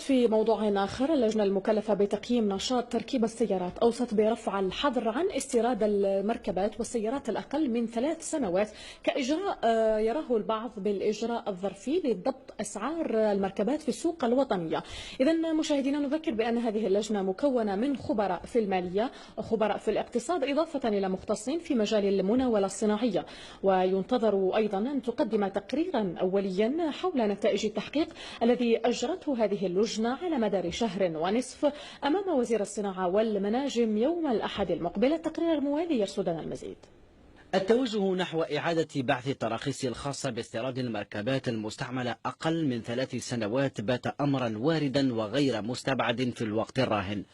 في موضوع آخر، اللجنة المكلفة بتقييم نشاط تركيب السيارات أوصت برفع الحظر عن استيراد المركبات والسيارات الأقل من 3 سنوات كإجراء يراه البعض بالإجراء الظرفي لضبط أسعار المركبات في السوق الوطنية. إذا مشاهدينا، نذكر بأن هذه اللجنة مكونة من خبراء في المالية وخبراء في الاقتصاد إضافة إلى مختصين في مجال المناولة الصناعية، وينتظر أيضا أن تقدم تقريرا أوليا حول نتائج التحقيق الذي أجرته هذه اللجنة على مدار شهر ونصف أمام وزير الصناعة والمناجم يوم الأحد المقبل. التقرير الموالي يرصدنا المزيد. التوجه نحو إعادة بعث التراخيص الخاصة باستيراد المركبات المستعملة أقل من 3 سنوات بات أمرا واردا وغير مستبعد في الوقت الراهن.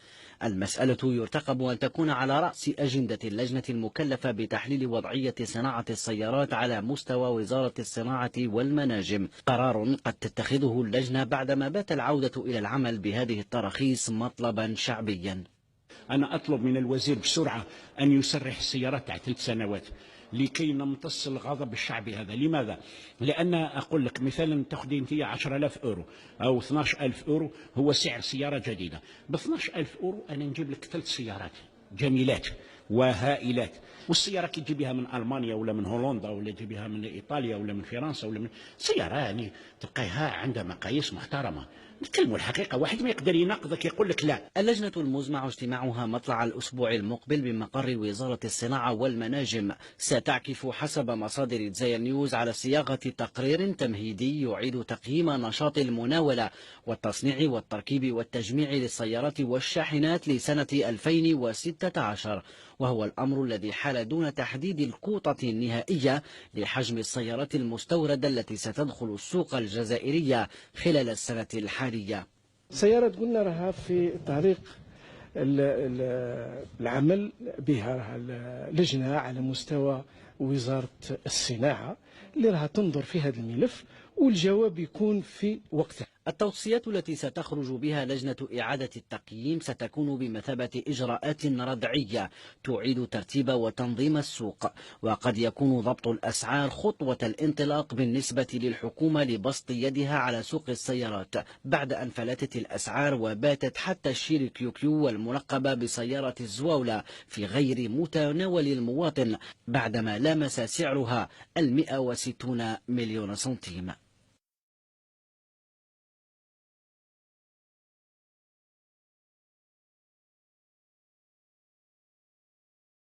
المسألة يرتقب أن تكون على رأس أجندة اللجنة المكلفة بتحليل وضعية صناعة السيارات على مستوى وزارة الصناعة والمناجم، قرار قد تتخذه اللجنة بعدما بات العودة إلى العمل بهذه التراخيص مطلبا شعبيا. أنا أطلب من الوزير بسرعة أن يسرح السيارات تحت 3 سنوات لكي نمتص الغضب الشعبي هذا. لماذا؟ لأن أقول لك مثلا تأخذي أنت 10,000 أورو أو 12,000 أورو هو سعر سيارة جديدة. ب 12,000 أورو أنا نجيب لك 3 سيارات جميلات وهائلات، والسيارة كي تجيبها من ألمانيا ولا من هولندا ولا تجيبها من إيطاليا ولا من فرنسا ولا من سيارة يعني تلقاها عندها مقاييس محترمة. نتكلموا الحقيقة، واحد ما يقدر يناقضك يقول لك لا. اللجنة المزمع اجتماعها مطلع الأسبوع المقبل بمقر وزارة الصناعة والمناجم ستعكف حسب مصادر زي نيوز على صياغة تقرير تمهيدي يعيد تقييم نشاط المناولة والتصنيع والتركيب والتجميع للسيارات والشاحنات لسنة 2016، وهو الأمر الذي حال دون تحديد الكوطة النهائية لحجم السيارات المستوردة التي ستدخل السوق الجزائرية خلال السنة الحالية. سيارة قلنا لها في طريق العمل بها لجنة على مستوى وزارة الصناعة اللي راها تنظر في هذا الملف، والجواب يكون في وقته. التوصيات التي ستخرج بها لجنة إعادة التقييم ستكون بمثابة إجراءات ردعية تعيد ترتيب وتنظيم السوق، وقد يكون ضبط الأسعار خطوة الانطلاق بالنسبة للحكومة لبسط يدها على سوق السيارات بعد أن فلتت الأسعار وباتت حتى الشير كيو والملقبة بسيارة الزواولة في غير متناول المواطن بعدما لامس سعرها 160 مليون سنتيم.